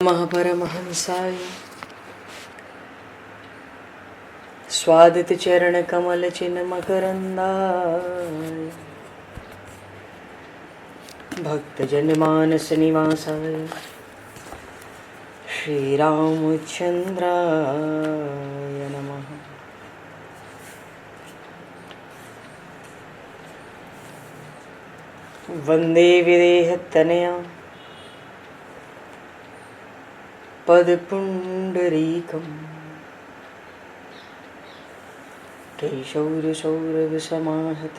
महापरमहंसाय स्वादित चरण कमल चिन्ह मकरंदाय भक्तजन मानस निवासाय श्री रामचंद्राय नमः। वंदे विदेहतनया पदपुंडरीकं केशौरसौरभसमाहत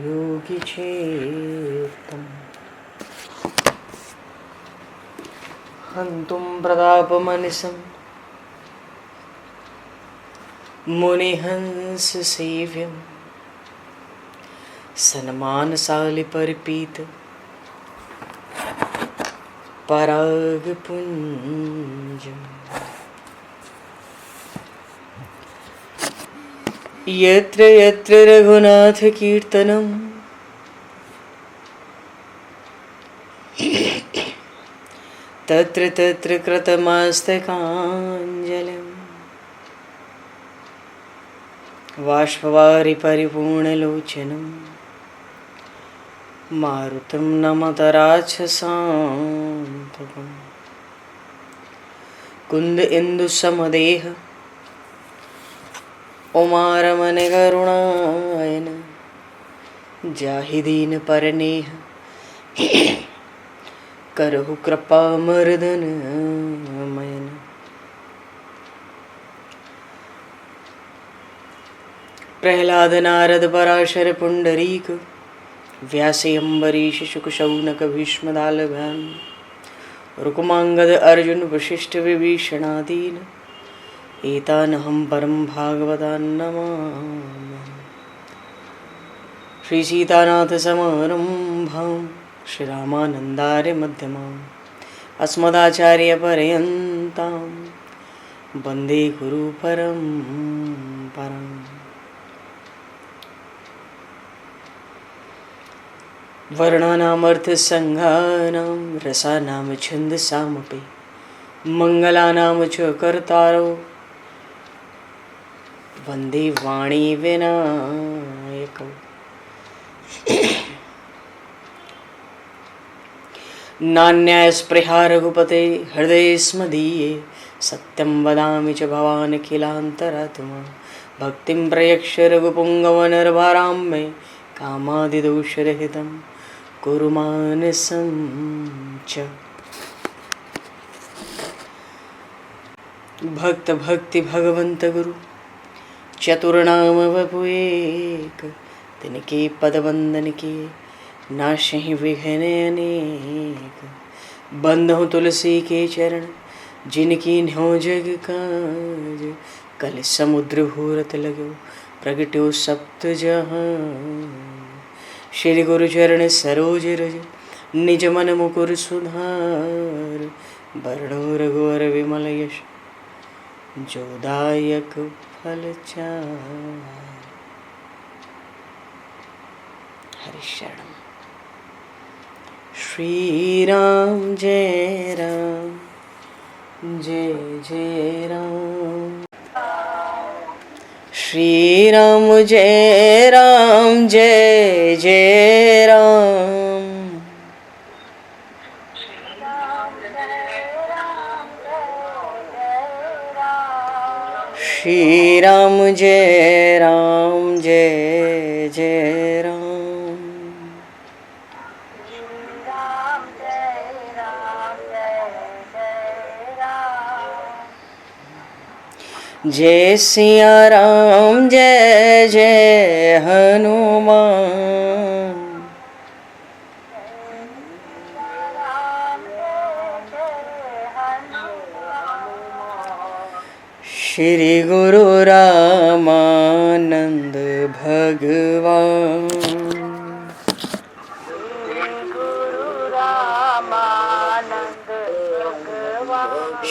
योगिचेतं हन्तुं प्रतापमनिशं मुनिहंससेव्यं सन्मानशालिपरिपीत परागपुञ्जम् यत्र यत्र रघुनाथकीर्तनं तत्र तत्र कृतमस्तकाञ्जलिं बाष्पवारि परिपूर्णलोचनं मारुतं नमत राक्षसान्तकं कुन्द इंदुसमदेह उमारमण करुणायन जाहि दीन परनेह करहु कृपा मर्दन मयन। प्रहलाद नारद पराशर पुंडरीक व्यासे अम्बरीश शुक शौनक भीष्म दालभान रुक्मांगद अर्जुन वशिष्ठ विभीषणादीन एतानहं परम भागवतान् नमामि। श्री सीतानाथ समारंभां श्री रामानन्दार्य मध्यमाम् अस्मदाचार्य पर्यन्तां वन्दे गुरु परम्पराम्। वर्णानामर्थ संज्ञानां रसानां छन्दसामपि मंगलानां च कर्तारो वन्दे वाणी विनायकौ। नान्यास्पृहा रघुपते हृदये स्मदीये सत्यं वदामि च भवान् किलान्तरात्मा भक्तिं प्रयक्ष रघुपुङ्गवनर्वरां मे कामादिदोषरहितं कुरु मानसं च। भक्त भक्ति भगवंत गुरु चतुर्नाम वपु एक तिनके पद वंदन के नाशहि विघ्न अनेक। बंधु तुलसी के चरण जिनकी न्यो जग काज कल समुद्र घोरत लगो प्रगट्यो सप्त जहान। श्री गुरु चरण सरोज रज निज मन मुकुर सुधार वर्णो रघुवर विमल यश जोदायक फलचार। हरिशरण श्री राम जय राम जय जय राम श्री राम जय राम जय जय राम श्री राम जय राम जय जय राम जय सिया राम जय जय हनुमान श्री गुरु रामानंद भगवान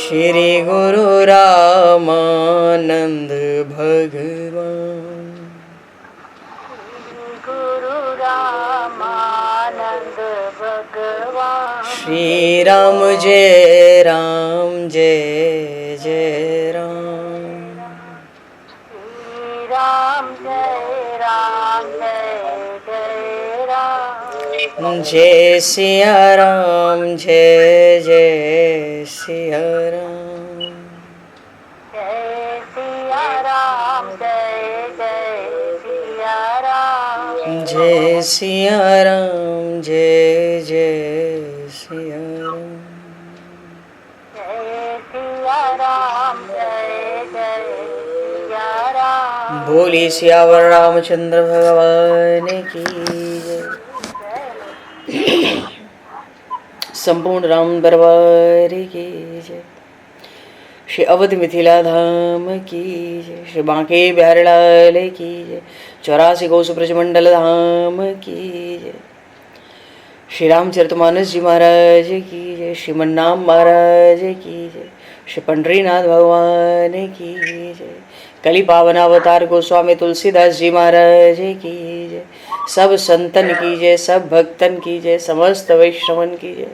श्री गुरु रामानंद भगवान श्री राम जय राम जय जय राम। श्री राम जय जय राम। जय सिया राम जय जय सिया राम। जय सिया राम जय जय सिया राम। जय सिया राम जय जय सिया राम। जय सिया राम जय जय सिया राम। बोली सियावर रामचंद्र भगवान की जय। संपूर्ण राम दरबार की जय। श्री अवध मिथिला धाम की जय। श्री बांके बिहारी लाल की जय। 84 कोस ब्रजमंडल धाम की जय। श्री रामचरितमानस जी महाराज की जय। श्रीमन्नाम महाराज की जय। श्री पंडरीनाथ भगवान की जय। कली पावन अवतार गोस्वामी तुलसीदास जी महाराज की जय। सब संतन की जय, सब भक्तन की जय, समस्त वैष्णवन की जय,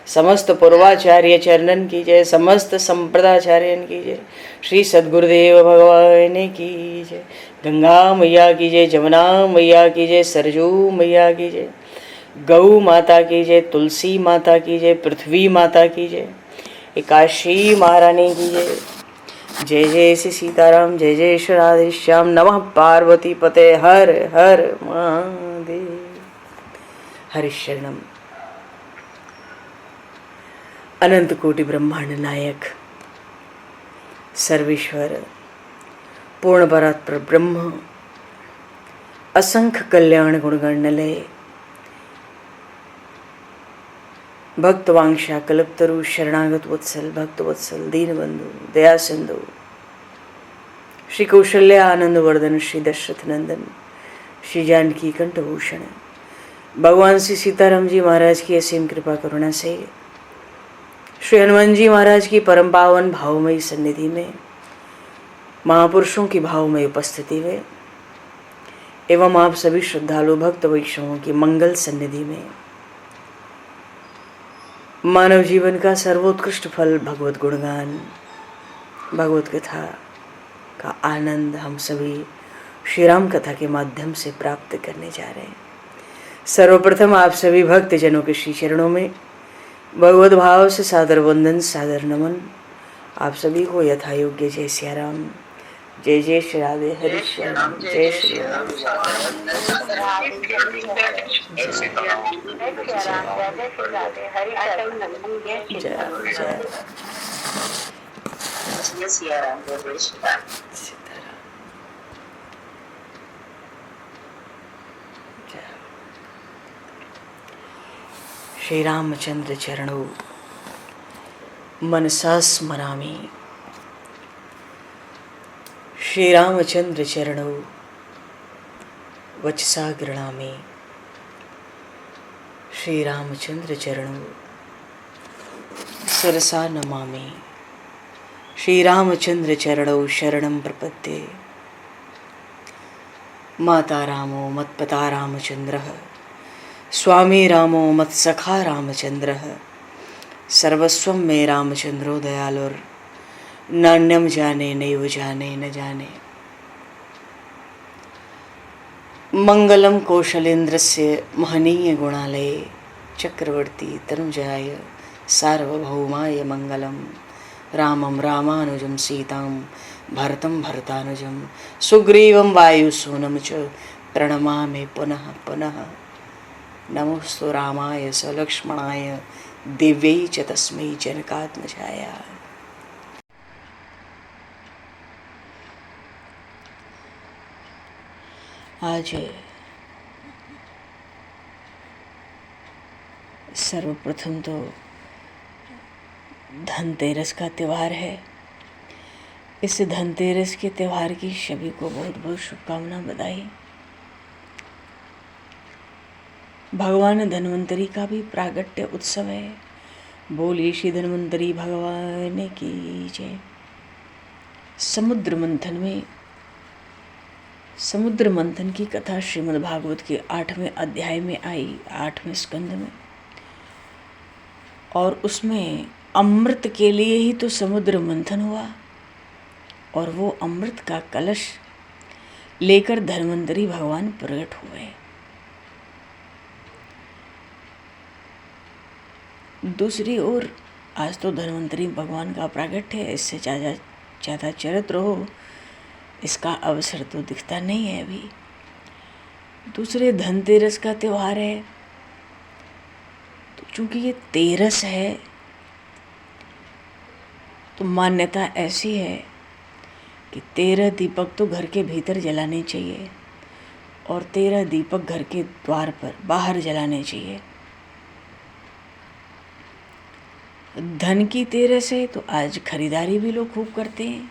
समस्त पूर्वाचार्य चरणन की जय, समस्त संप्रदाचार्यन की जय। श्री सद्गुरुदेव भगवान की जय। गंगा मैया की जय, जमुना मैया की जय, सरजू मैया की जय, गौ माता की जय, तुलसी माता की जय, पृथ्वी माता की जय, एकाशी महारानी की जय। जय जय श्री सीताराम, जय जय श्री राधेश्याम। नमः पार्वती पते हर हर महादेव। हरिशरणम। अनंत कोटि ब्रह्मांड नायक सर्वेश्वर पूर्ण परात्पर ब्रह्म असंख्य कल्याण गुणगणलय भक्तवांशा कल्पतरु शरणागत वत्सल भक्त वत्सल दीनबंधु दया सिंधु श्री कौशल्य आनंद वर्धन श्री दशरथ नंदन श्री जानकी कंठभूषण भगवान श्री सीताराम जी महाराज की असीम कृपा करुणा से श्री हनुमान जी महाराज की परम पावन भावमयी सन्निधि में महापुरुषों की भावमयी उपस्थिति में एवं आप सभी श्रद्धालु भक्त वैष्णवों की मंगल सन्निधि में मानव जीवन का सर्वोत्कृष्ट फल भगवत गुणगान भगवत कथा का आनंद हम सभी श्री राम कथा के माध्यम से प्राप्त करने जा रहे हैं। सर्वप्रथम आप सभी भक्त जनों के श्री चरणों में भगवत भाव से सादर वंदन सादर नमन। आप सभी को यथा योग्य जय सिया राम, जय जय श्री राधे हरि श्याम, जय श्री राम। श्री रामचंद्र चरणों मनसा स्मरामि। श्री रामचंद्र चरणों वचसा गृणामि। श्री रामचंद्र चरणों शिरसा नमामि। श्री रामचंद्र चरणों शरणं प्रपद्ये। माता रामो मत्पता रामचंद्रः, स्वामी रामो मत्सखा रामचंद्रः, सर्वस्वं मे रामचंद्रो दयालुर्, नान्यं जाने नैव जाने न जाने। मंगलम कौशलेन्द्रस्य महनीय गुणालये, चक्रवर्ती तनुजाय सार्वभौमाय मंगलम। रामं रामानुजं सीतां भरतं भरतानुजं, सुग्रीवं वायुसूनं च प्रणमामि पुनः पुनः। नमोस्तु रामाय सलक्ष्मणाय दिव्यै च तस्मै जनकात्मजाय। आज सर्वप्रथम तो धनतेरस का त्यौहार है। इस धनतेरस के त्यौहार की सभी को बहुत बहुत शुभकामना, बधाई। भगवान धन्वंतरी का भी प्रागट्य उत्सव है। बोलिए श्री धन्वंतरी भगवान की जय। समुद्र मंथन की कथा श्रीमद् भागवत के 8वें अध्याय में आई, 8वें स्कंद में। और उसमें अमृत के लिए ही तो समुद्र मंथन हुआ, और वो अमृत का कलश लेकर धन्वंतरी भगवान प्रकट हुए। दूसरी ओर आज तो धन्वंतरी भगवान का प्रागट्य है, इससे ज़्यादा चरित्र हो इसका अवसर तो दिखता नहीं है अभी। दूसरे धनतेरस का त्यौहार है, तो चूंकि ये तेरस है तो मान्यता ऐसी है कि 13 दीपक तो घर के भीतर जलाने चाहिए और 13 दीपक घर के द्वार पर बाहर जलाने चाहिए। धन की तेरस है तो आज खरीदारी भी लोग खूब करते हैं।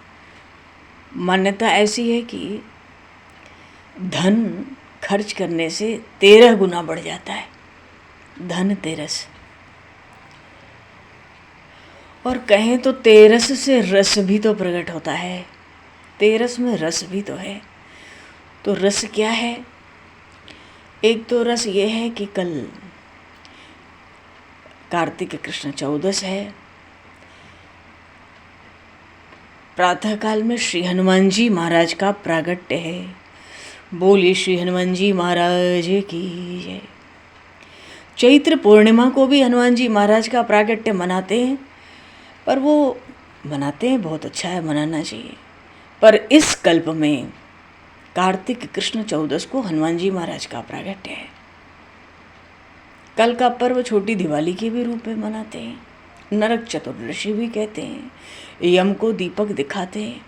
मान्यता ऐसी है कि धन खर्च करने से 13 गुना बढ़ जाता है, धन तेरस। और कहें तो तेरस से रस भी तो प्रकट होता है, तेरस में रस भी तो है। तो रस क्या है? एक तो रस ये है कि कल कार्तिक कृष्ण चौदस है। प्रातःकाल में श्री हनुमान जी महाराज का प्रागट्य है। बोलिए श्री हनुमान जी महाराज की जय। चैत्र पूर्णिमा को भी हनुमान जी महाराज का प्रागट्य मनाते हैं, पर वो मनाते हैं, बहुत अच्छा है, मनाना चाहिए। पर इस कल्प में कार्तिक कृष्ण चौदस को हनुमान जी महाराज का प्रागट्य है। कल का पर्व छोटी दिवाली के भी रूप में मनाते हैं, नरक चतुर्दशी भी कहते हैं। यम को दीपक दिखाते हैं,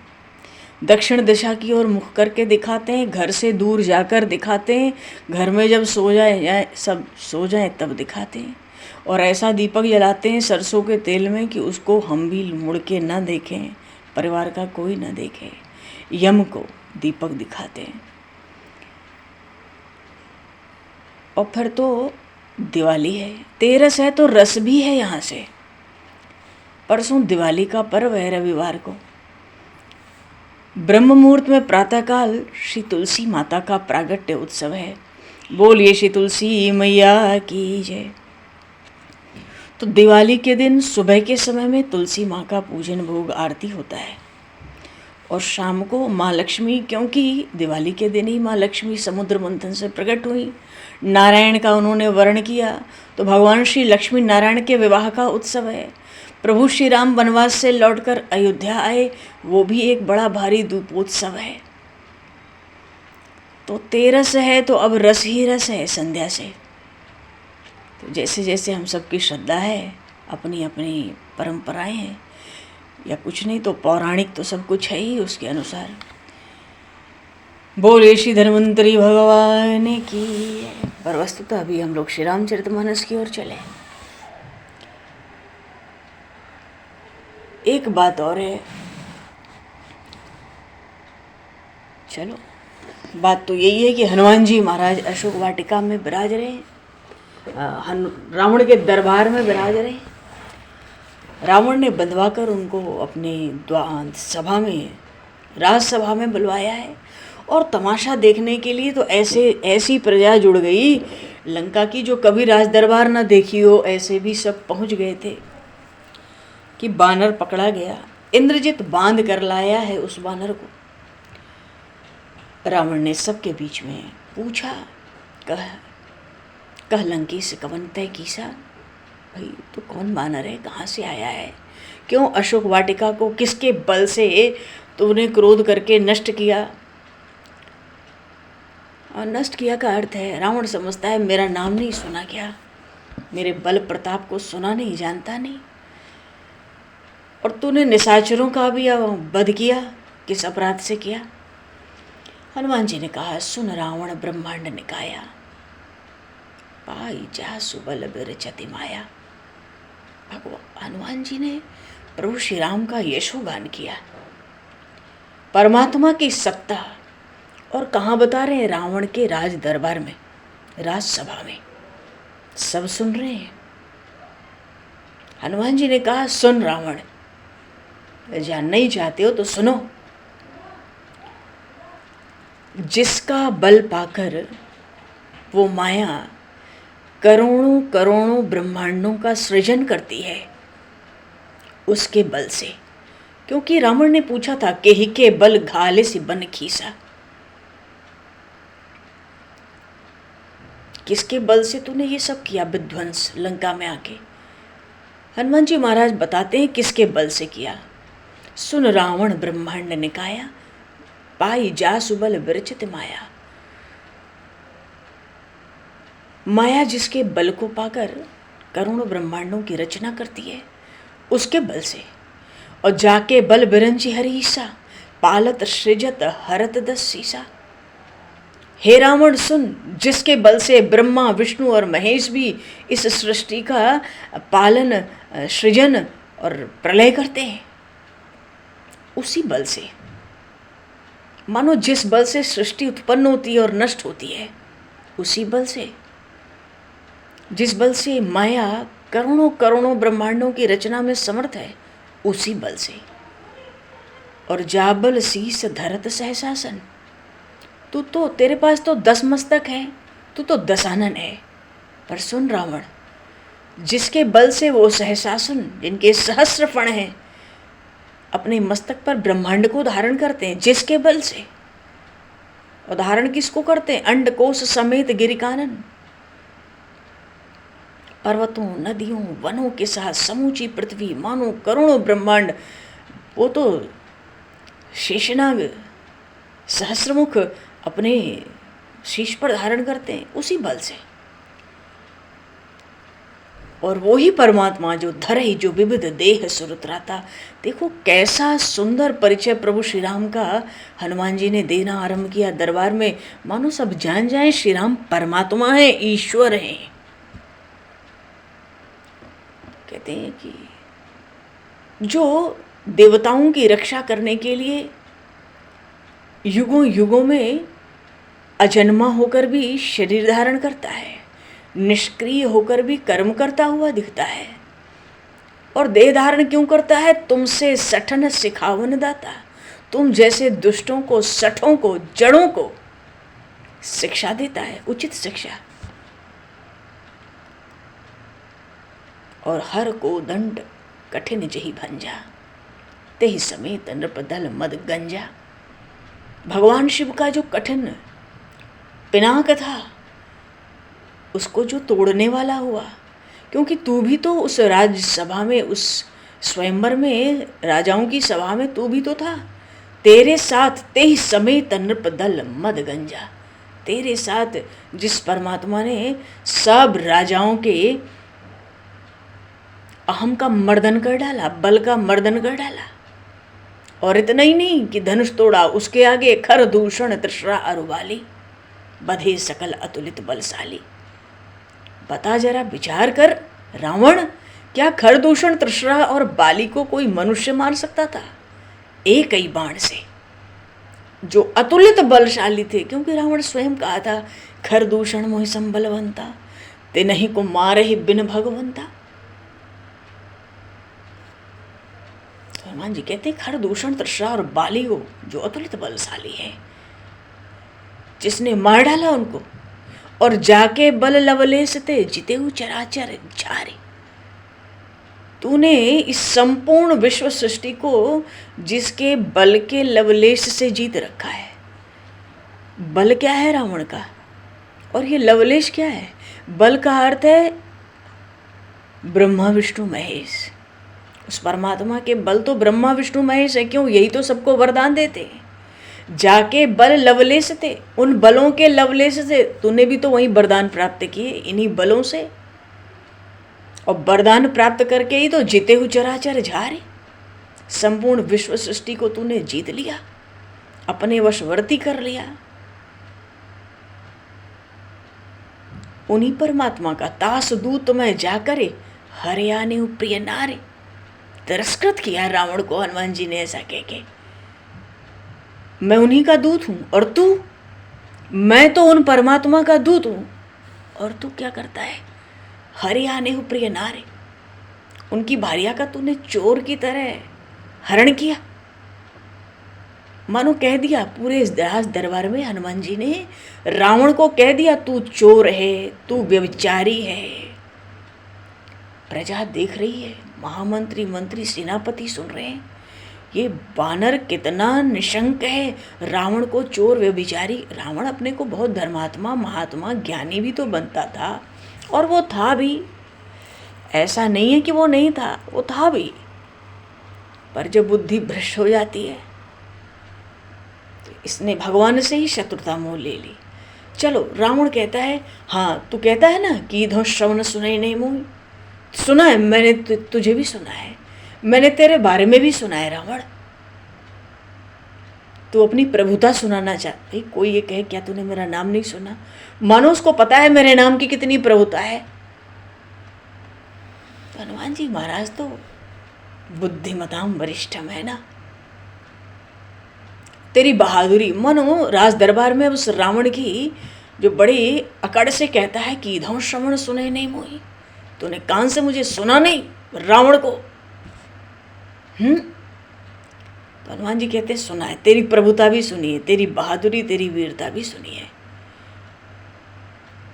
दक्षिण दिशा की ओर मुख करके दिखाते हैं, घर से दूर जाकर दिखाते हैं, घर में जब सब सो जाए तब दिखाते हैं। और ऐसा दीपक जलाते हैं सरसों के तेल में कि उसको हम भी मुड़ के ना देखें, परिवार का कोई ना देखे। यम को दीपक दिखाते हैं। और फिर तो दिवाली है, तेरस है तो रस भी है। यहाँ से परसों दिवाली का पर्व है, रविवार को ब्रह्म मुहूर्त में प्रातःकाल श्री तुलसी माता का प्रागट्य उत्सव है। बोलिए श्री तुलसी मैया की जय। तो दिवाली के दिन सुबह के समय में तुलसी माँ का पूजन भोग आरती होता है, और शाम को माँ लक्ष्मी, क्योंकि दिवाली के दिन ही माँ लक्ष्मी समुद्र मंथन से प्रकट हुई, नारायण का उन्होंने वर्ण किया, तो भगवान श्री लक्ष्मी नारायण के विवाह का उत्सव है। प्रभु श्री राम वनवास से लौटकर अयोध्या आए, वो भी एक बड़ा भारी दीपोत्सव है। तो तेरस है तो अब रस ही रस है संध्या से। तो जैसे जैसे हम सबकी श्रद्धा है, अपनी अपनी परंपराएं हैं, या कुछ नहीं तो पौराणिक तो सब कुछ है ही, उसके अनुसार बोले श्री धन्वंतरी भगवान की। पर वस्तुतः अभी हम लोग श्री रामचरितमानस की ओर चले। एक बात और है, चलो बात तो यही है कि हनुमान जी महाराज अशोक वाटिका में विराज रहे, रावण के दरबार में विराज रहे। रावण ने बंधवाकर उनको अपने सभा में, राजसभा में बुलवाया है, और तमाशा देखने के लिए तो ऐसी प्रजा जुड़ गई लंका की जो कभी राज दरबार ना देखी हो, ऐसे भी सब पहुंच गए थे कि बानर पकड़ा गया। इंद्रजित बांध कर लाया है उस बानर को। रावण ने सबके बीच में पूछा, कह लंकी से कवन तय कीसा, भाई तो कौन बानर है, कहाँ से आया है, क्यों अशोक वाटिका को किसके बल से तूने क्रोध करके नष्ट किया। और नष्ट किया का अर्थ है, रावण समझता है मेरा नाम नहीं सुना क्या, मेरे बल प्रताप को सुना नहीं, जानता नहीं, और तूने निशाचरों का भी वध किया, किस अपराध से किया। हनुमान जी ने कहा, सुन रावण ब्रह्मांड निकाया, पाई जा सुबल बिरचति माया। भगवान हनुमान जी ने प्रभु श्री राम का यशोगान किया, परमात्मा की सत्ता। और कहाँ बता रहे हैं? रावण के राज दरबार में, राजसभा में, सब सुन रहे हैं। हनुमान जी ने कहा, सुन रावण, जानना ही चाहते हो तो सुनो। जिसका बल पाकर वो माया करोड़ों करोड़ों ब्रह्मांडों का सृजन करती है उसके बल से। क्योंकि रावण ने पूछा था कि ही के बल घाले से बन खीसा, किसके बल से तूने ये सब किया विध्वंस लंका में आके। हनुमान जी महाराज बताते हैं किसके बल से किया। सुन रावण ब्रह्मांड निकाया, पाई जा सुबल विरचित माया। माया जिसके बल को पाकर करोड़ों ब्रह्मांडों की रचना करती है उसके बल से। और जाके बल बिरंची हरीसा, पालत सृजत हरत दस सीसा। हे रावण सुन, जिसके बल से ब्रह्मा विष्णु और महेश भी इस सृष्टि का पालन सृजन और प्रलय करते हैं, उसी बल से। मानो जिस बल से सृष्टि उत्पन्न होती है और नष्ट होती है, उसी बल से। जिस बल से माया करोड़ों करोड़ों ब्रह्मांडों की रचना में समर्थ है, उसी बल से। और जाबल शीस धरत सहसासन, तू तो, तेरे पास तो 10 मस्तक है, तू तो दशानन है। पर सुन रावण, जिसके बल से वो सहसासन, जिनके सहस्र फण हैं, अपने मस्तक पर ब्रह्मांड को धारण करते हैं, जिसके बल से। और धारण किसको करते हैं? अंडकोश समेत गिरिकानन, पर्वतों नदियों वनों के साथ समूची पृथ्वी, मानो करोड़ों ब्रह्मांड, वो तो शेषनाग सहस्रमुख अपने शीश पर धारण करते हैं, उसी बल से। और वो ही परमात्मा जो धरहि जो विविध देह सुरत्राता। देखो कैसा सुंदर परिचय प्रभु श्री राम का हनुमान जी ने देना आरंभ किया दरबार में। मानो सब जान जाएं श्री राम परमात्मा है, ईश्वर है। कहते हैं कि जो देवताओं की रक्षा करने के लिए युगों युगों में अजन्मा होकर भी शरीर धारण करता है, निष्क्रिय होकर भी कर्म करता हुआ दिखता है। और देह धारण क्यों करता है? तुमसे सठन सिखावन दाता, तुम जैसे दुष्टों को, सठों को, जड़ों को शिक्षा देता है, उचित शिक्षा। और हर को दंड कठिन जही भंजा, तेहि समेत नृपदल मद गंजा। भगवान शिव का जो कठिन पिनाक था, उसको जो तोड़ने वाला हुआ, क्योंकि तू भी तो उस राज्यसभा में, उस स्वयंवर में, राजाओं की सभा में तू भी तो था। तेरे साथ तेहि समेत नृपदल मद गंजा, तेरे साथ जिस परमात्मा ने सब राजाओं के अहम का मर्दन कर डाला, बल का मर्दन कर डाला। और इतना ही नहीं कि धनुष तोड़ा, उसके आगे खर दूषण तृष्णा अरुबाली, बधे सकल अतुलित बलशाली। बता जरा, विचार कर रावण, क्या खरदूषण तृष्णा और बाली को कोई मनुष्य मार सकता था? एक ही बाण से, जो अतुलित बलशाली थे। क्योंकि रावण स्वयं कहा था, खरदूषण मोहि संबलवंता, ते नहीं को मारे ही बिन भगवंता। तो हनुमान जी कहते, खरदूषण तृष्णा और बाली को, जो अतुलित बलशाली है, जिसने मार डाला उनको। और जाके बल लवलेश ते जिते चराचर झारे, तूने इस संपूर्ण विश्व सृष्टि को जिसके बल के लवलेश से जीत रखा है। बल क्या है रावण का, और ये लवलेश क्या है? बल का अर्थ है ब्रह्मा विष्णु महेश। उस परमात्मा के बल तो ब्रह्मा विष्णु महेश है। क्यों? यही तो सबको वरदान देते हैं। जाके बल लवलेश थे, उन बलों के लवलेश से तूने भी तो वही वरदान प्राप्त किए, इन्हीं बलों से। और वरदान प्राप्त करके ही तो जीते हुए चराचर झारे, संपूर्ण विश्व सृष्टि को तूने जीत लिया, अपने वशवर्ती कर लिया। उन्हीं परमात्मा का तास दूत में जाकर हरियाणे प्रिय नारे, तिरस्कृत किया रावण को हनुमान जी ने ऐसा कह के। मैं उन्हीं का दूत हूं, और तू? मैं तो उन परमात्मा का दूत हूं, और तू क्या करता है? हरियाणे प्रिय नारे, उनकी भार्या का तूने चोर की तरह हरण किया। मानो कह दिया पूरे इस राज दरबार में हनुमान जी ने रावण को कह दिया, तू चोर है, तू व्यभिचारी है। प्रजा देख रही है, महामंत्री, मंत्री, सेनापति सुन रहे हैं, ये बानर कितना निशंक है, रावण को चोर व्यभिचारी। रावण अपने को बहुत धर्मात्मा, महात्मा, ज्ञानी भी तो बनता था, और वो था भी, ऐसा नहीं है कि वो नहीं था, वो था भी। पर जब बुद्धि भ्रष्ट हो जाती है तो इसने भगवान से ही शत्रुता मोल ले ली। चलो, रावण कहता है, हाँ तू कहता है ना कि इधो श्रवण सुनाई नहीं मोही, सुना है मैंने, तुझे भी सुना है, मैंने तेरे बारे में भी सुना है रावण। तू अपनी प्रभुता सुनाना चाहता है। कोई ये कहे, क्या तूने मेरा नाम नहीं सुना? मानो उसको पता है मेरे नाम की कितनी प्रभुता है। तो हनुमान जी महाराज तो बुद्धिमताम वरिष्ठम है ना। तेरी बहादुरी, मानो राज दरबार में उस रावण की जो बड़ी अकड़ से कहता है कि इधौ श्रवण सुने नहीं मोही, तूने कान से मुझे सुना नहीं रावण को। तो हनुमान जी कहते हैं, सुना है, तेरी प्रभुता भी सुनी है, तेरी बहादुरी, तेरी वीरता भी सुनी है।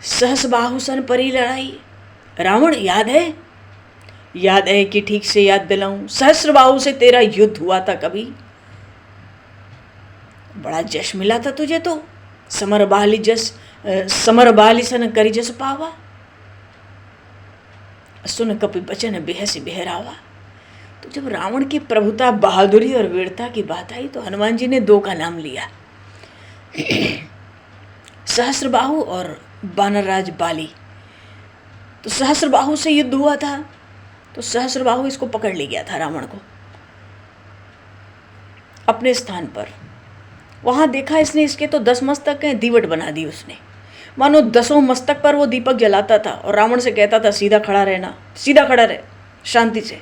सहस बाहुसन परी लड़ाई, रावण याद है? याद है कि ठीक से याद दिलाऊं, सहस्र बाहु से तेरा युद्ध हुआ था कभी, बड़ा जश मिला था तुझे तो, समर बाली सन करी जस पावा, सुन कपि बचन बेहसी बेहरावा। तो जब रावण की प्रभुता, बहादुरी और वीरता की बात आई तो हनुमान जी ने दो का नाम लिया, सहस्रबाहु और बानरराज बाली। तो सहस्रबाहु से युद्ध हुआ था, तो सहस्रबाहु इसको पकड़ ले गया था रावण को अपने स्थान पर। वहां देखा इसने, इसके तो 10 मस्तक हैं, दीवट बना दी उसने, मानो 10 मस्तक पर वो दीपक जलाता था और रावण से कहता था सीधा खड़ा रहना, सीधा खड़ा रहे शांति से।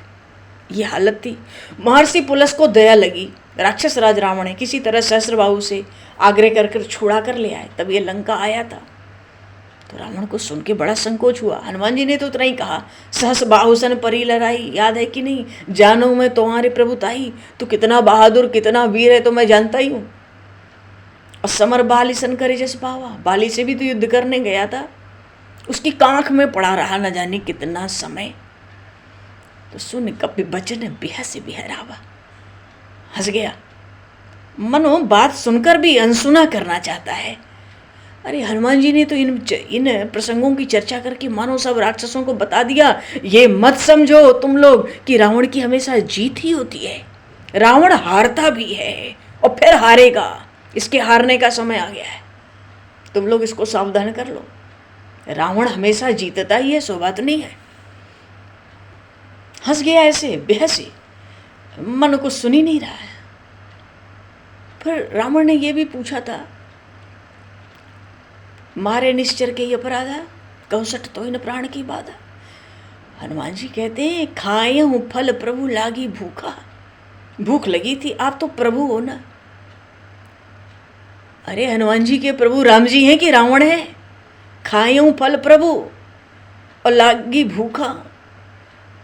ये हालत थी। महर्षि पुलस को दया लगी, राक्षस राज रावण है, किसी तरह सहस्रबाहु से आग्रह कर छुड़ा कर ले आए, तब ये लंका आया था। तो रावण को सुन के बड़ा संकोच हुआ। हनुमान जी ने तो उतना ही कहा, सहस बाहुसन परी लड़ाई, याद है कि नहीं, जानो मैं तुम्हारी प्रभुताई, तू कितना बहादुर, कितना वीर है तो मैं जानता ही हूँ। और समर बाली सन करे जस पावा, बाली से भी तो युद्ध करने गया था, उसकी कांख में पड़ा रहा न जाने कितना समय। तो सुन कपि बचन बेहसी बेहरावा, हंस गया, मनो बात सुनकर भी अनसुना करना चाहता है। अरे हनुमान जी ने तो इन प्रसंगों की चर्चा करके मानो सब राक्षसों को बता दिया, ये मत समझो तुम लोग कि रावण की हमेशा जीत ही होती है, रावण हारता भी है और फिर हारेगा, इसके हारने का समय आ गया है, तुम लोग इसको सावधान कर लो, रावण हमेशा जीतता ही है, सो बात नहीं है। हंस गया ऐसे बेहसी, मन को सुन ही नहीं रहा है। फिर रावण ने यह भी पूछा था, मारे निश्चर के अपराधा, कौसठ तो इन प्राण की बाधा। हनुमान जी कहते हैं, खाए हूं फल प्रभु लागी भूखा, भूख लगी थी, आप तो प्रभु हो ना। अरे हनुमान जी के प्रभु राम जी हैं कि रावण है? खाए हूं फल प्रभु और लागी भूखा।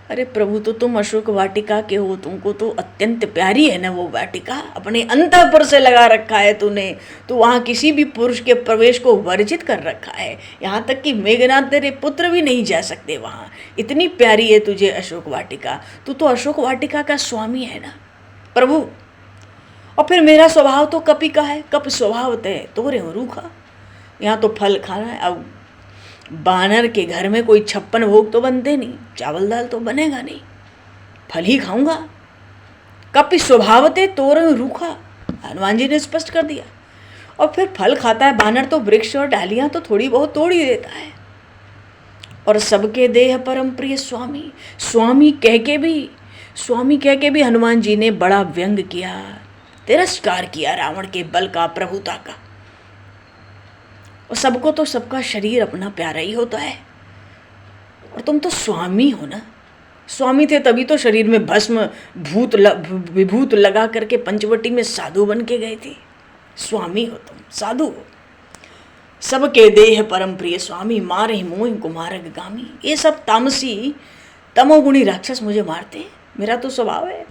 अरे प्रभु तो तुम अशोक वाटिका के हो, तुमको तो अत्यंत प्यारी है ना वो वाटिका, अपने अंतःपुर से लगा रखा है तूने, तो वहाँ किसी भी पुरुष के प्रवेश को वर्जित कर रखा है, यहाँ तक कि मेघनाथ तेरे पुत्र भी नहीं जा सकते वहाँ, इतनी प्यारी है तुझे अशोक वाटिका, तू तो अशोक वाटिका का स्वामी है ना प्रभु। और फिर मेरा स्वभाव तो कपि का है, कप स्वभाव तय तोरे हो रूखा, यहाँ तो फल खाना है। अब बानर के घर में कोई 56 भोग तो बनते नहीं, चावल दाल तो बनेगा नहीं, फल ही खाऊंगा, कपि स्वभावते तोरे रूखा, हनुमान जी ने स्पष्ट कर दिया। और फिर फल खाता है बानर तो वृक्ष और डालियां तो थोड़ी बहुत तोड़ ही देता है। और सबके देह परम प्रिय स्वामी, स्वामी कह के भी हनुमान जी ने बड़ा व्यंग किया, तिरस्कार किया रावण के बल का, प्रभुता का। और सबको तो सबका शरीर अपना प्यारा ही होता है, और तुम तो स्वामी हो ना, स्वामी थे तभी तो शरीर में भस्म विभूत लगा करके पंचवटी में साधु बन के गए थे। स्वामी हो तुम, साधु हो। सबके देह परम प्रिय स्वामी, मारे मोह कुमारक गामी। ये सब तामसी तमोगुणी राक्षस मुझे मारते हैं, मेरा तो स्वभाव है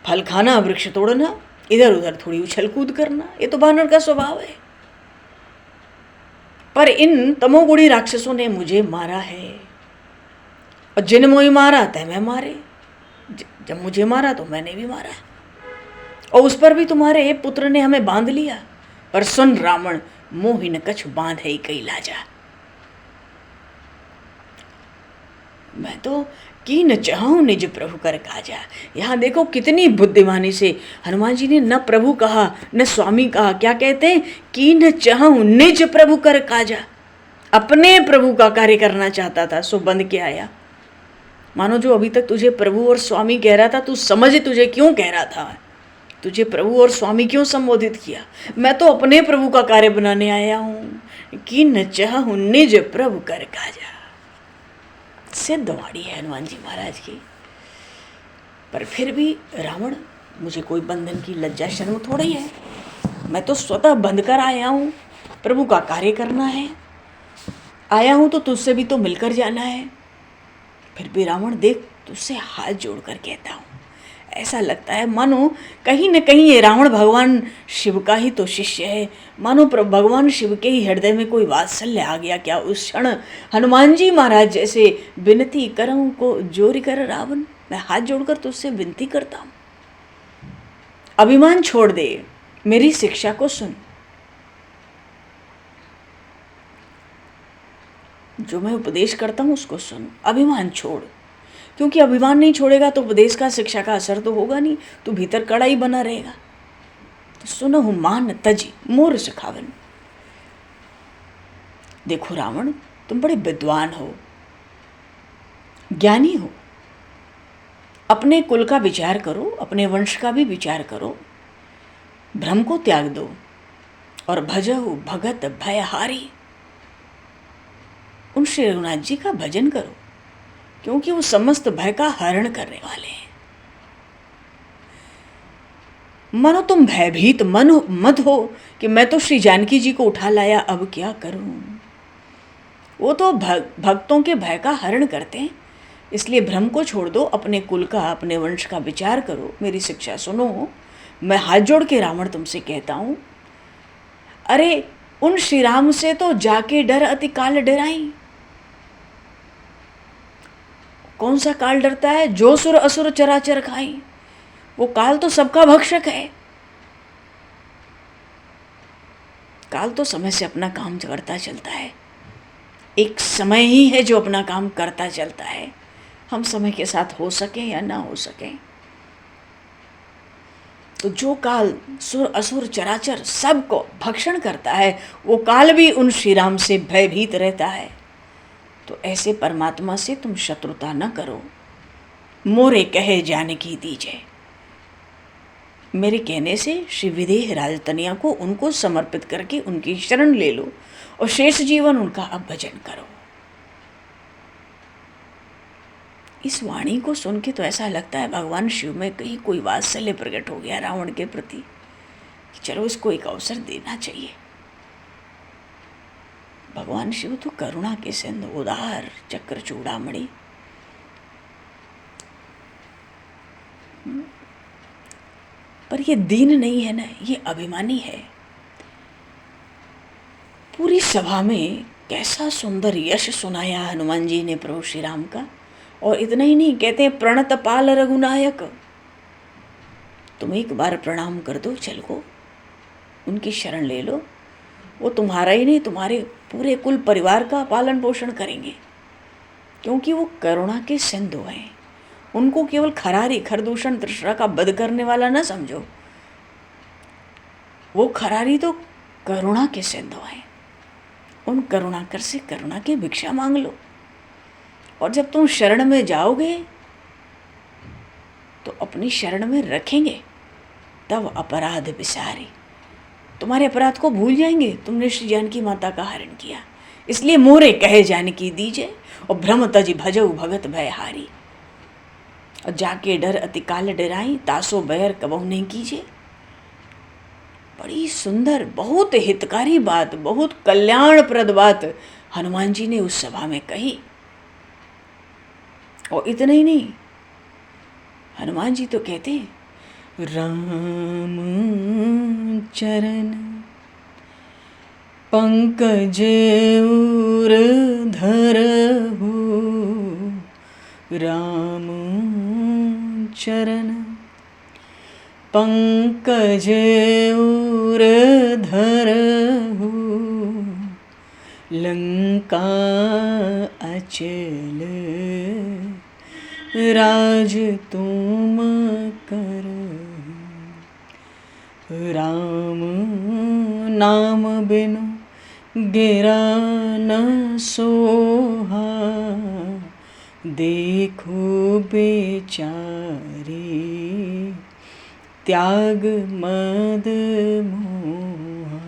फल खाना, वृक्ष तोड़ना, इधर उधर थोड़ी उछल कूद करना, ये तो वानर का स्वभाव है। पर इन तमोगुणी राक्षसों ने मुझे मारा है, और जिन मोही मारा तय मैं मारे। जब मुझे मारा तो मैंने भी मारा, और उस पर भी तुम्हारे पुत्र ने हमें बांध लिया। पर सुन रावण, मोहि न कछु बांध है कई लाजा। मैं तो की न चाहूं निज प्रभु कर काजा। यहाँ देखो कितनी बुद्धिमानी से हनुमान जी ने न प्रभु कहा न स्वामी कहा। क्या कहते हैं? की न चाहूं निज प्रभु कर काजा। अपने प्रभु का कार्य करना चाहता था, सो बंद के आया। मानो जो अभी तक तुझे प्रभु और स्वामी कह रहा था, तू समझ तुझे क्यों कह रहा था, तुझे प्रभु और स्वामी क्यों संबोधित किया। मैं तो अपने प्रभु का कार्य बनाने आया हूं। कि न चाहूं निज प्रभु कर काजा। सिद्ध वाणी है हनुमान जी महाराज की। पर फिर भी रावण, मुझे कोई बंधन की लज्जा शर्म थोड़ी है। मैं तो स्वतः बंध कर आया हूं, प्रभु का कार्य करना है। आया हूं तो तुझसे भी तो मिलकर जाना है। फिर भी रावण देख, तुझसे हाथ जोड़कर कहता हूं। ऐसा लगता है मानो कहीं न कहीं ये रावण भगवान शिव का ही तो शिष्य है। मानो भगवान शिव के ही हृदय में कोई वात्सल्य आ गया क्या उस क्षण। हनुमान जी महाराज जैसे विनती करऊं को जोरी कर रावण, मैं हाथ जोड़कर तुझसे विनती करता हूं, अभिमान छोड़ दे, मेरी शिक्षा को सुन। जो मैं उपदेश करता हूं उसको सुन, अभिमान छोड़। क्योंकि अभिमान नहीं छोड़ेगा तो उपदेश का शिक्षा का असर तो होगा नहीं, तो भीतर कड़ा ही बना रहेगा। तो सुनहु मान तजी मोर सिखावन। देखो रावण, तुम बड़े विद्वान हो, ज्ञानी हो। अपने कुल का विचार करो, अपने वंश का भी विचार करो। भ्रम को त्याग दो और भजहु भगत भयहारी। उन श्री रघुनाथ जी का भजन करो, क्योंकि वो समस्त भय का हरण करने वाले हैं। मानो तुम भयभीत मत हो कि मैं तो श्री जानकी जी को उठा लाया, अब क्या करूं। वो तो भक्तों के भय का हरण करते हैं। इसलिए भ्रम को छोड़ दो, अपने कुल का, अपने वंश का विचार करो, मेरी शिक्षा सुनो। मैं हाथ जोड़ के रावण तुमसे कहता हूं, अरे उन श्री राम से तो जाके डर अति काल डराई। कौन सा काल डरता है? जो सुर असुर चराचर खाई। वो काल तो सबका भक्षक है। काल तो समय से अपना काम करता चलता है। एक समय ही है जो अपना काम करता चलता है। हम समय के साथ हो सके या ना हो सके। तो जो काल सुर असुर चराचर सबको भक्षण करता है, वो काल भी उन श्री राम से भयभीत रहता है। तो ऐसे परमात्मा से तुम शत्रुता न करो। मोरे कहे जानकी दीजे। मेरे कहने से श्री विदेह राजतनिया को उनको समर्पित करके उनकी शरण ले लो और शेष जीवन उनका अब भजन करो। इस वाणी को सुन के तो ऐसा लगता है भगवान शिव में कहीं कोई वात्सल्य प्रकट हो गया रावण के प्रति, कि चलो इसको एक अवसर देना चाहिए। भगवान शिव तो करुणा के सिंधु, उदार चक्र चूड़ामणि। पर ये दीन नहीं है ना, ये अभिमानी है। पूरी सभा में कैसा सुंदर यश सुनाया हनुमान जी ने प्रभु श्री राम का। और इतना ही नहीं, कहते हैं प्रणत पाल रघुनायक। तुम एक बार प्रणाम कर दो, चल को उनकी शरण ले लो। वो तुम्हारा ही नहीं, तुम्हारे पूरे कुल परिवार का पालन पोषण करेंगे, क्योंकि वो करुणा के सिंधु हैं। उनको केवल खरारी खरदूषण तृष्णा का वध करने वाला न समझो। वो खरारी तो करुणा के सिंधु हैं। उन करुणाकर से करुणा की भिक्षा मांग लो। और जब तुम शरण में जाओगे तो अपनी शरण में रखेंगे, तब अपराध विसारी। तुम्हारे अपराध को भूल जाएंगे, तुमने श्री जानकी माता का हरण किया। इसलिए मोरे कहे जानकी दीजे और भ्रम तज भजऊ भगत भयहारी। और जाके डर अति काल डराई, तासो बैर कबहु नहीं कीजिए। बड़ी सुंदर, बहुत हितकारी बात, बहुत कल्याणप्रद बात हनुमान जी ने उस सभा में कही। और इतना ही नहीं, हनुमान जी तो कहते हैं राम चरण पंकज उर धरहु, राम चरण पंकज उर धरहु, लंका अचल राज तुम करहु, राम नाम बिनु गिरा न सोहा, देखो बेचारे त्याग मद मोहा,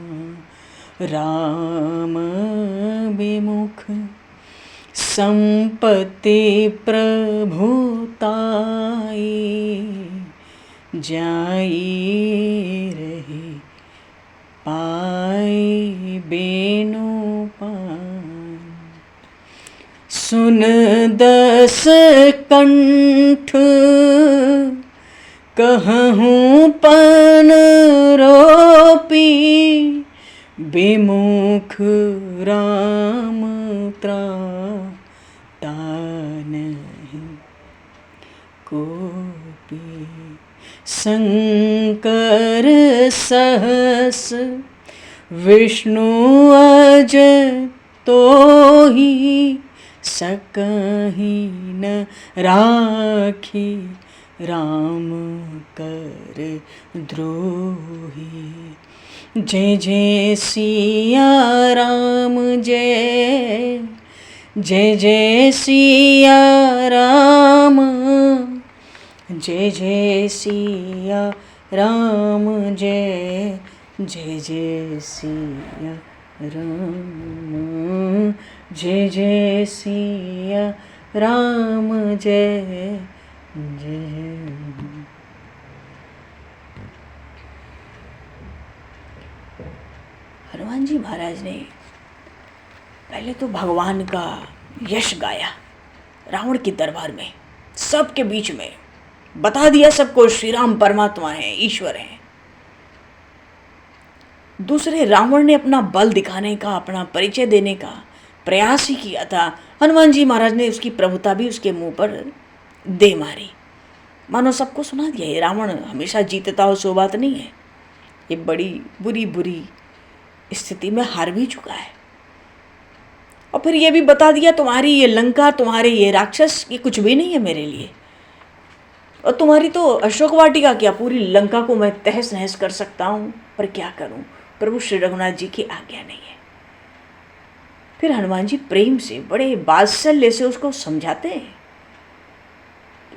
राम विमुख संपत्ति प्रभुताई, जाई रही पाई बेनु पान, सुन दस कंठ कहूँ पन रोपी, विमुख राम त्राता नहीं कोपी, शंकर सहस विष्णु अज तो ही, सकहि न राखी राम कर द्रोही, जय जय सिया राम जय, जय जय सिया राम, जय जय सिया राम जय, जय जय सिया राम, जय जय सिया राम जय, जय। हनुमान जी महाराज ने पहले तो भगवान का यश गाया रावण के दरबार में, सबके बीच में बता दिया सबको श्री राम परमात्मा है, ईश्वर है। दूसरे रावण ने अपना बल दिखाने का, अपना परिचय देने का प्रयास ही किया था। हनुमान जी महाराज ने उसकी प्रभुता भी उसके मुंह पर दे मारी, मानो सबको सुना दिया ये रावण हमेशा जीतता हो सो बात नहीं है, ये बड़ी बुरी बुरी स्थिति में हार भी चुका है। और फिर ये भी बता दिया तुम्हारी ये लंका, तुम्हारे ये राक्षस, ये कुछ भी नहीं है मेरे लिए, और तुम्हारी तो अशोक वाटिका क्या, पूरी लंका को मैं तहस नहस कर सकता हूँ, पर क्या करूँ, प्रभु श्री रघुनाथ जी की आज्ञा नहीं है। फिर हनुमान जी प्रेम से, बड़े वात्सल्य से उसको समझाते हैं,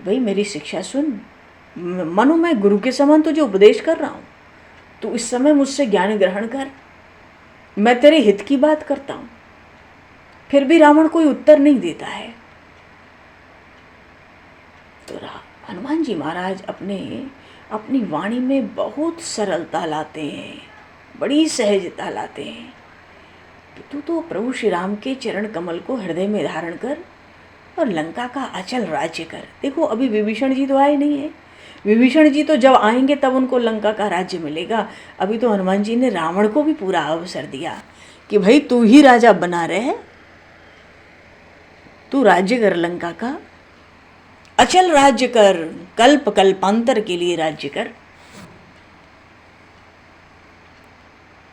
भाई मेरी शिक्षा सुन, मानो मैं गुरु के समान तुझे उपदेश कर रहा हूँ, तू इस समय मुझसे ज्ञान ग्रहण कर, मैं तेरे हित की बात करता हूँ। फिर भी रावण कोई उत्तर नहीं देता है। तो हनुमान जी महाराज अपनी वाणी में बहुत सरलता लाते हैं, बड़ी सहजता लाते हैं कि तू तो प्रभु श्री राम के चरण कमल को हृदय में धारण कर और लंका का अचल राज्य कर। देखो अभी विभीषण जी तो आए नहीं है, विभीषण जी तो जब आएंगे तब उनको लंका का राज्य मिलेगा। अभी तो हनुमान जी ने रावण को भी पूरा अवसर दिया कि भाई तू ही राजा बना रहे, तू राज्य कर, लंका का अचल राज्य कर, कल्प कल्पांतर के लिए राज्य कर।